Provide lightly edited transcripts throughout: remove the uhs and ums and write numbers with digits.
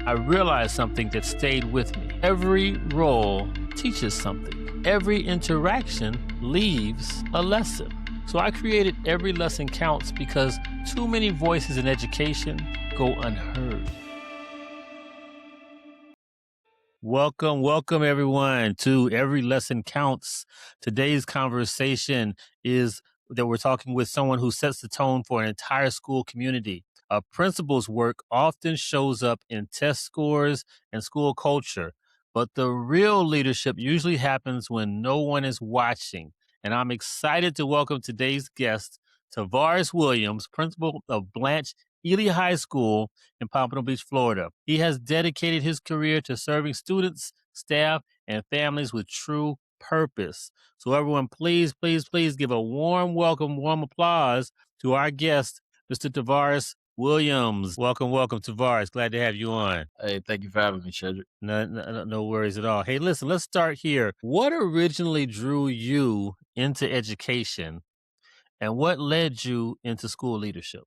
I realized something that stayed with me. Every role teaches something. Every interaction leaves a lesson. So I created Every Lesson Counts because too many voices in education go unheard. Welcome everyone to Every Lesson Counts. Today's conversation is that we're talking with someone who sets the tone for an entire school community. A principal's work often shows up in test scores and school culture, but the real leadership usually happens when no one is watching. And I'm excited to welcome today's guest, Tavures Williams, principal of Blanche Ely High School in Pompano Beach, Florida. He has dedicated his career to serving students, staff, and families with true purpose. So everyone, please give a warm welcome, warm applause to our guest, Mr. Tavures Williams. Welcome, Tavures. Glad to have you on. Hey, thank you for having me, Shedrick. No worries at all. Hey, listen, let's start here. What originally drew you into education, and what led you into school leadership?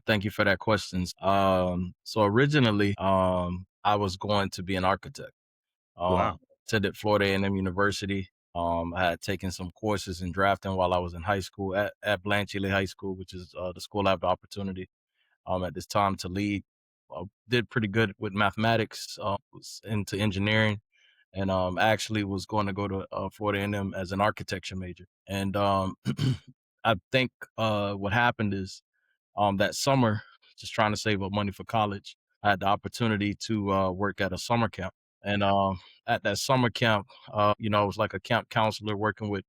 Thank you for that question. So originally, I was going to be an architect. Wow. Attended Florida A&M University. I had taken some courses in drafting while I was in high school at Blanche Ely High School, which is the school I have the opportunity at this time to lead. Did pretty good with mathematics. Was into engineering, and actually was going to go to Florida A&M as an architecture major. And I think what happened is that summer, just trying to save up money for college, I had the opportunity to work at a summer camp. And at that summer camp, I was like a camp counselor working with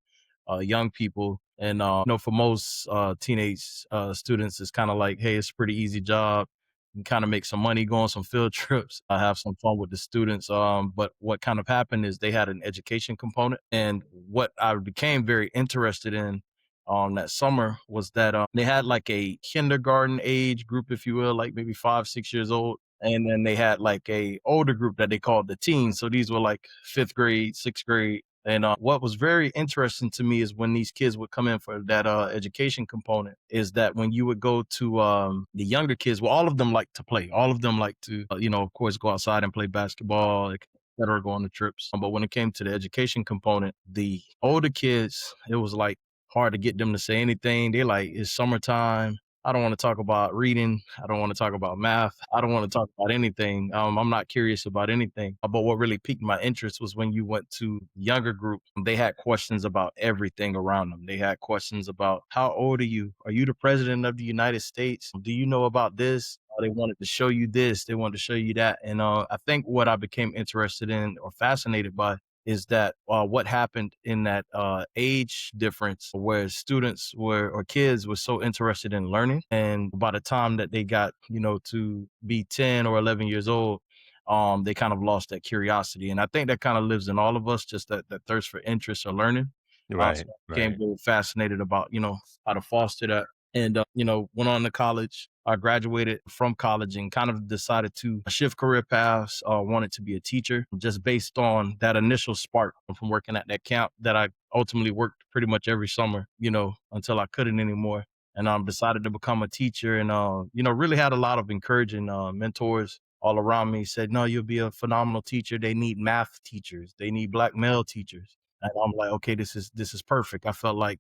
young people. And, for most teenage students, it's kind of like, hey, it's a pretty easy job. You can kind of make some money, go on some field trips, have some fun with the students. But what kind of happened is they had an education component. And what I became very interested in that summer was that they had like a kindergarten age group, if you will, like maybe 5, 6 years old. And then they had like a older group that they called the teens. So these were like fifth grade, sixth grade. And what was very interesting to me is when these kids would come in for that education component is that when you would go to the younger kids, well, all of them like to play. All of them like to, of course, go outside and play basketball, et cetera, go on the trips. But when it came to the education component, the older kids, it was like hard to get them to say anything. They like, it's summertime. I don't want to talk about reading. I don't want to talk about math. I don't want to talk about anything. I'm not curious about anything. But what really piqued my interest was when you went to the younger group, they had questions about everything around them. They had questions about, how old are you? Are you the president of the United States? Do you know about this? They wanted to show you this. They wanted to show you that. And I think what I became interested in or fascinated by is that what happened in that age difference where students or kids were so interested in learning. And by the time that they got, to be 10 or 11 years old, they kind of lost that curiosity. And I think that kind of lives in all of us, just that thirst for interest or learning. So I became very fascinated about, how to foster that. And, went on to college. I graduated from college and kind of decided to shift career paths, wanted to be a teacher just based on that initial spark from working at that camp that I ultimately worked pretty much every summer, until I couldn't anymore. And decided to become a teacher and, really had a lot of encouraging mentors all around me. Said, no, you'll be a phenomenal teacher. They need math teachers. They need Black male teachers. And I'm like, okay, this is perfect. I felt like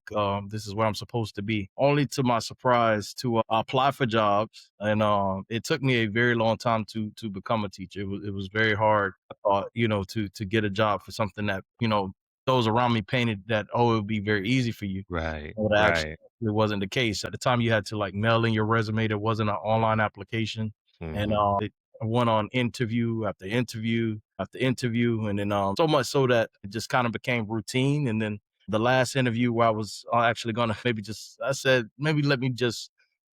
this is where I'm supposed to be. Only to my surprise to apply for jobs, and it took me a very long time to become a teacher. It was very hard, to get a job for something that those around me painted that it would be very easy for you. Right. But actually, it wasn't the case. At the time, you had to like mail in your resume. There wasn't an online application, and it went on interview after interview after interview, and then so much so that it just kind of became routine. And then the last interview where I was actually gonna I said maybe let me just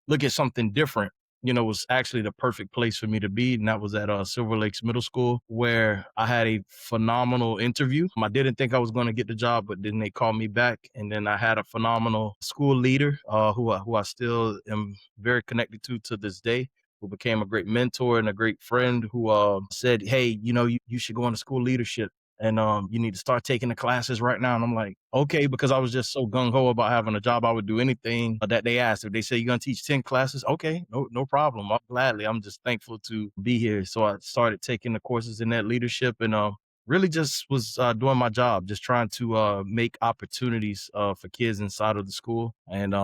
look at something different. Was actually the perfect place for me to be, and that was at Silver Lakes Middle School, where I had a phenomenal interview. I didn't think I was going to get the job, but then they called me back, and then I had a phenomenal school leader who I still am very connected to this day, who became a great mentor and a great friend who said, hey, you should go into school leadership. and you need to start taking the classes right now. And I'm like, okay, because I was just so gung ho about having a job, I would do anything that they asked. If they say you're gonna teach 10 classes, okay, no problem. I'll gladly. I'm just thankful to be here. So I started taking the courses in that leadership, and really just was doing my job, just trying to make opportunities for kids inside of the school. And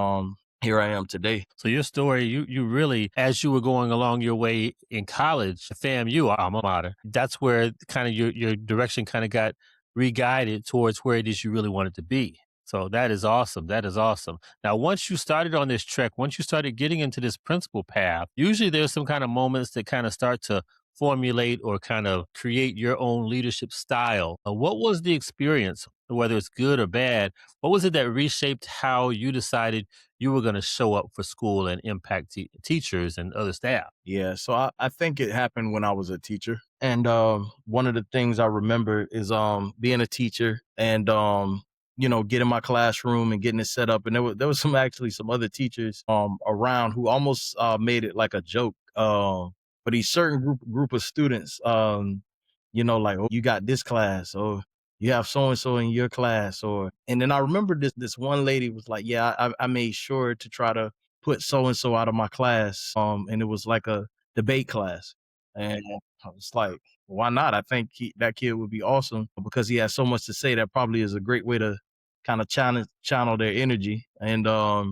here I am today. So your story, you really, as you were going along your way in college, FAMU, our alma mater, that's where kind of your direction kind of got re-guided towards where it is you really wanted to be. So that is awesome. That is awesome. Now, once you started on this trek, once you started getting into this principal path, usually there's some kind of moments that kind of start to formulate or kind of create your own leadership style. What was the experience, whether it's good or bad? What was it that reshaped how you decided you were going to show up for school and impact teachers and other staff? Yeah, so I think it happened when I was a teacher. And one of the things I remember is being a teacher and getting my classroom and getting it set up. And there was some other teachers around who almost made it like a joke. For these certain group of students, like, oh, you got this class, or you have so and so in your class, and then I remember this one lady was like, yeah, I made sure to try to put so and so out of my class. And it was like a debate class. And I was like, why not? I think that kid would be awesome because he has so much to say. That probably is a great way to kind of channel their energy. And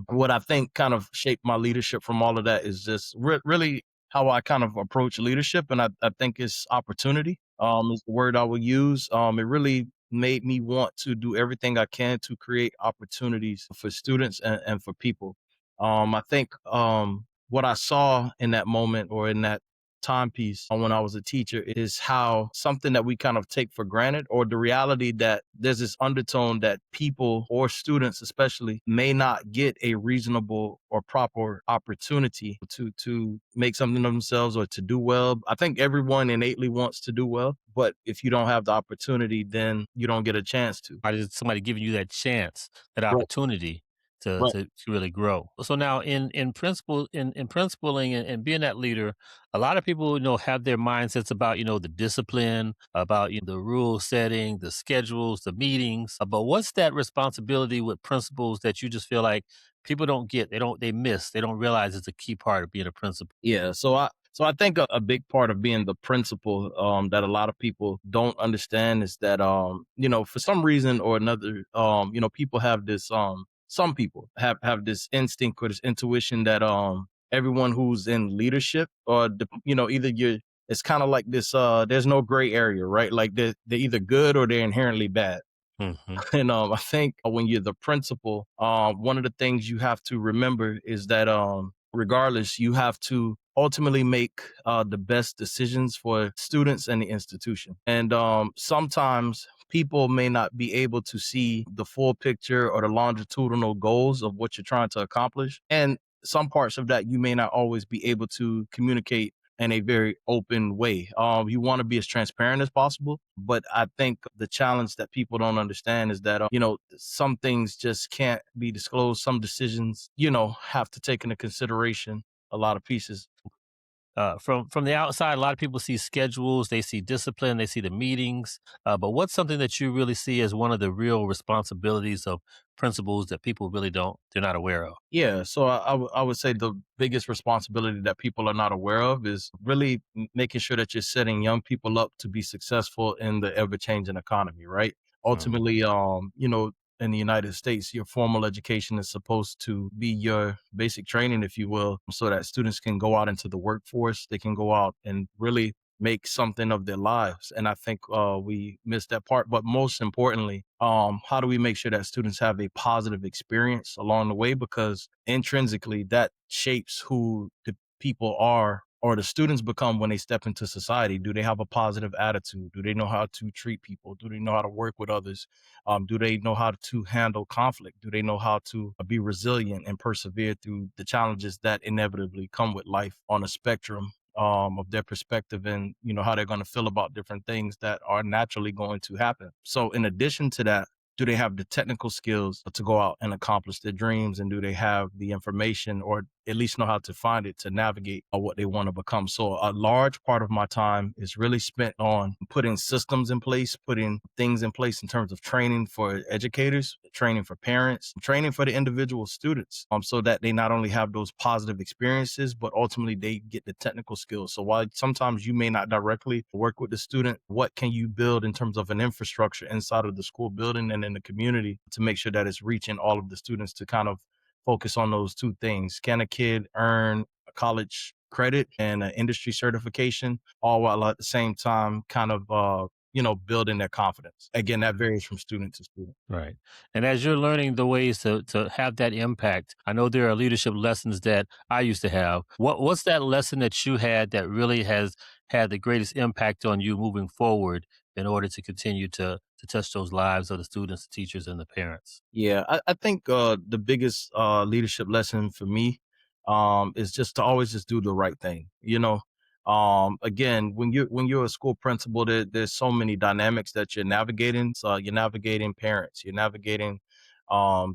what I think kind of shaped my leadership from all of that is just really how I kind of approach leadership. And I think it's opportunity is the word I would use. It really made me want to do everything I can to create opportunities for students and for people. I think what I saw in that moment or in that timepiece when I was a teacher is how something that we kind of take for granted, or the reality that there's this undertone that people or students especially may not get a reasonable or proper opportunity to make something of themselves or to do well. I think everyone innately wants to do well, but if you don't have the opportunity, then you don't get a chance to. Or is somebody giving you that chance, that Right. opportunity Right. to really grow? So now in principling and being that leader, a lot of people, have their mindsets about, the discipline, about the rule setting, the schedules, the meetings. But what's that responsibility with principals that you just feel like people don't get, they miss, they don't realize it's a key part of being a principal? Yeah, so I think a big part of being the principal that a lot of people don't understand is that for some reason or another people have this some people have this instinct or this intuition that everyone who's in leadership or either you're it's kind of like this there's no gray area, right? Like they're either good or they're inherently bad. Hmm. And I think when you're the principal, one of the things you have to remember is that regardless, you have to ultimately make the best decisions for students and the institution. And sometimes people may not be able to see the full picture or the longitudinal goals of what you're trying to accomplish. And some parts of that you may not always be able to communicate in a very open way. You want to be as transparent as possible, but I think the challenge that people don't understand is that some things just can't be disclosed. Some decisions have to take into consideration a lot of pieces. From the outside, a lot of people see schedules, they see discipline, they see the meetings. But what's something that you really see as one of the real responsibilities of principals that people really they're not aware of? Yeah, so I would say the biggest responsibility that people are not aware of is really making sure that you're setting young people up to be successful in the ever changing economy, right? Mhm. Ultimately, in the United States, your formal education is supposed to be your basic training, if you will, so that students can go out into the workforce. They can go out and really make something of their lives. And I think we missed that part. But most importantly, how do we make sure that students have a positive experience along the way? Because intrinsically, that shapes who the people are or the students become when they step into society. Do they have a positive attitude? Do they know how to treat people? Do they know how to work with others? Do they know how to handle conflict? Do they know how to be resilient and persevere through the challenges that inevitably come with life on a spectrum of their perspective, and how they're going to feel about different things that are naturally going to happen? So in addition to that, do they have the technical skills to go out and accomplish their dreams, and do they have the information or at least know how to find it to navigate what they want to become. So a large part of my time is really spent on putting systems in place, putting things in place in terms of training for educators, training for parents, training for the individual students, so that they not only have those positive experiences, but ultimately they get the technical skills. So while sometimes you may not directly work with the student, what can you build in terms of an infrastructure inside of the school building and in the community to make sure that it's reaching all of the students to kind of focus on those two things? Can a kid earn a college credit and an industry certification, all while at the same time kind of building their confidence? Again, that varies from student to student. Right. And as you're learning the ways to have that impact, I know there are leadership lessons that I used to have. What's that lesson that you had that really has had the greatest impact on you moving forward in order to continue to touch those lives of the students, the teachers, and the parents? Yeah, I think the biggest leadership lesson for me is just to always just do the right thing. Again, when you're a school principal, there's so many dynamics that you're navigating. So you're navigating parents, you're navigating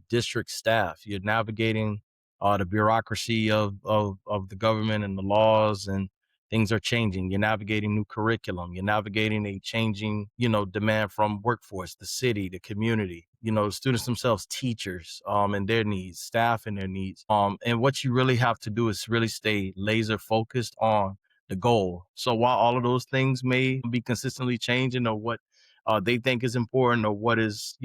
district staff, you're navigating the bureaucracy of the government and the laws, and things are changing. You're navigating new curriculum. You're navigating a changing, demand from workforce, the city, the community, students themselves, teachers, and their needs, staff and their needs. And what you really have to do is really stay laser focused on the goal. So while all of those things may be consistently changing, or what they think is important, or what is,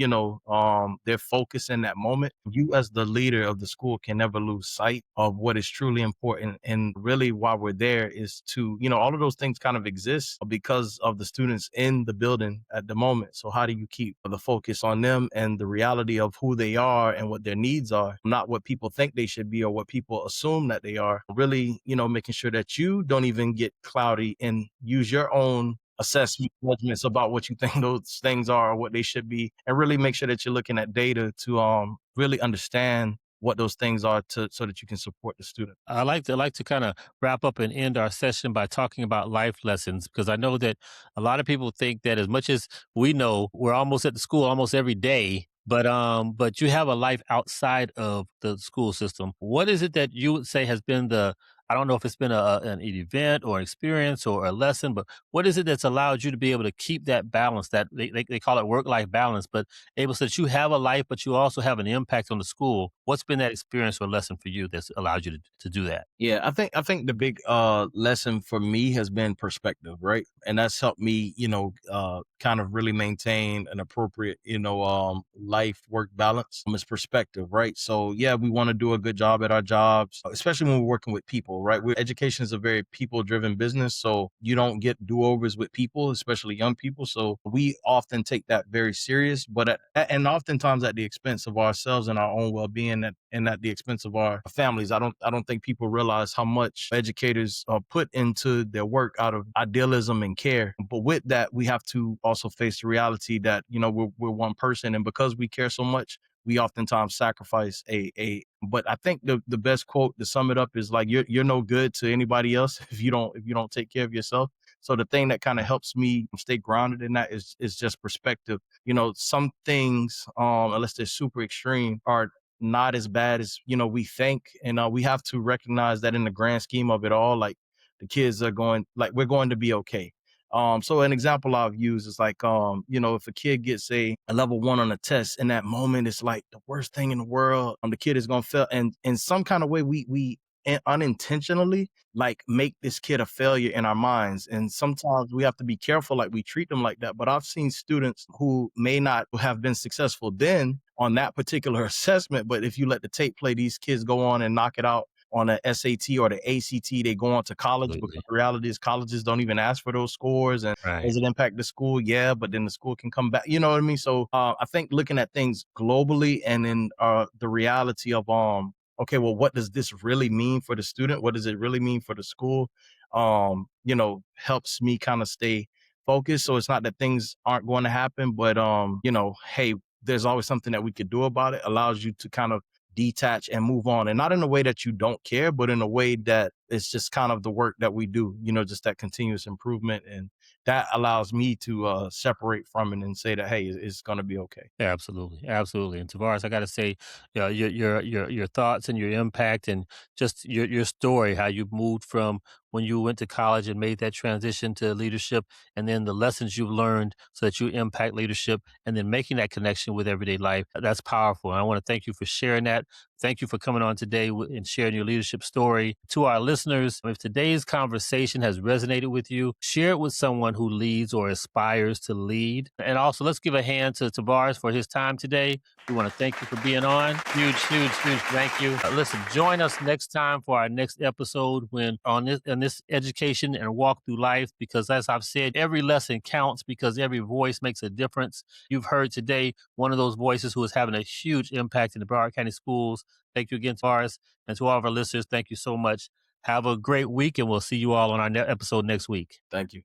their focus in that moment, you as the leader of the school can never lose sight of what is truly important. And really why we're there is to, all of those things kind of exist because of the students in the building at the moment. So how do you keep the focus on them and the reality of who they are and what their needs are, not what people think they should be or what people assume that they are? Really, making sure that you don't even get cloudy and use your own assessment judgments about what you think those things are or what they should be, and really make sure that you're looking at data to really understand what those things are, so that you can support the student. I like to kind of wrap up and end our session by talking about life lessons, because I know that a lot of people think that as much as we know, we're almost at the school almost every day. But you have a life outside of the school system. What is it that you would say has been the, I don't know if it's been an event or experience or a lesson, but what is it that's allowed you to be able to keep that balance, that they call it work life balance, but able so that you have a life, but you also have an impact on the school? What's been that experience or lesson for you that's allowed you to do that? Yeah, I think the big lesson for me has been perspective, right? And that's helped me, kind of really maintain an appropriate, life work balance. Is perspective, right? So yeah, we want to do a good job at our jobs, especially when we're working with people, right? Education is a very people driven business, so you don't get do overs with people, especially young people. So we often take that very serious, but and oftentimes at the expense of ourselves and our own well being, and at the expense of our families. I don't think people realize how much educators put into their work out of idealism and care. But with that, we have to also face the reality that, we're one person, and because we care so much, we oftentimes sacrifice but I think the best quote to sum it up is like, you're no good to anybody else if you don't take care of yourself. So the thing that kind of helps me stay grounded in that is just perspective. Some things, unless they're super extreme, are not as bad as we think, and we have to recognize that in the grand scheme of it all, like, the kids are going, like, we're going to be okay. So an example I've used is like, if a kid gets a level 1 on a test, in that moment it's like the worst thing in the world. The kid is gonna fail, and in some kind of way we unintentionally like make this kid a failure in our minds, and sometimes we have to be careful, like, we treat them like that. But I've seen students who may not have been successful then on that particular assessment, but if you let the tape play, these kids go on and knock it out on the SAT or the ACT. They go on to college, because Absolutely. the reality is colleges don't even ask for those scores. And Right. does it impact the school? Yeah, but then the school can come back. You know what I mean? So I think looking at things globally, and then the reality of okay, well, what does this really mean for the student? What does it really mean for the school? Helps me kind of stay focused. So it's not that things aren't going to happen, but hey, there's always something that we could do about it. Allows you to kind of detach and move on, and not in a way that you don't care, but in a way that it's just kind of the work that we do, just that continuous improvement. And that allows me to separate from it and say that, hey, it's going to be okay. Absolutely, absolutely. And Tavares, I got to say, your thoughts and your impact, and just your story, how you moved from when you went to college and made that transition to leadership, and then the lessons you've learned so that you impact leadership, and then making that connection with everyday life. That's powerful. And I want to thank you for sharing that. Thank you for coming on today and sharing your leadership story. To our listeners, if today's conversation has resonated with you, share it with someone who leads or aspires to lead. And also, let's give a hand to Tavares for his time today. We want to thank you for being on. Huge, huge, huge thank you. Listen, join us next time for our next episode when on this education and walk through life, because as I've said, every lesson counts because every voice makes a difference. You've heard today one of those voices who is having a huge impact in the Broward County schools. Thank you again, Tavares. And to all of our listeners, thank you so much. Have a great week, and we'll see you all on our episode next week. Thank you.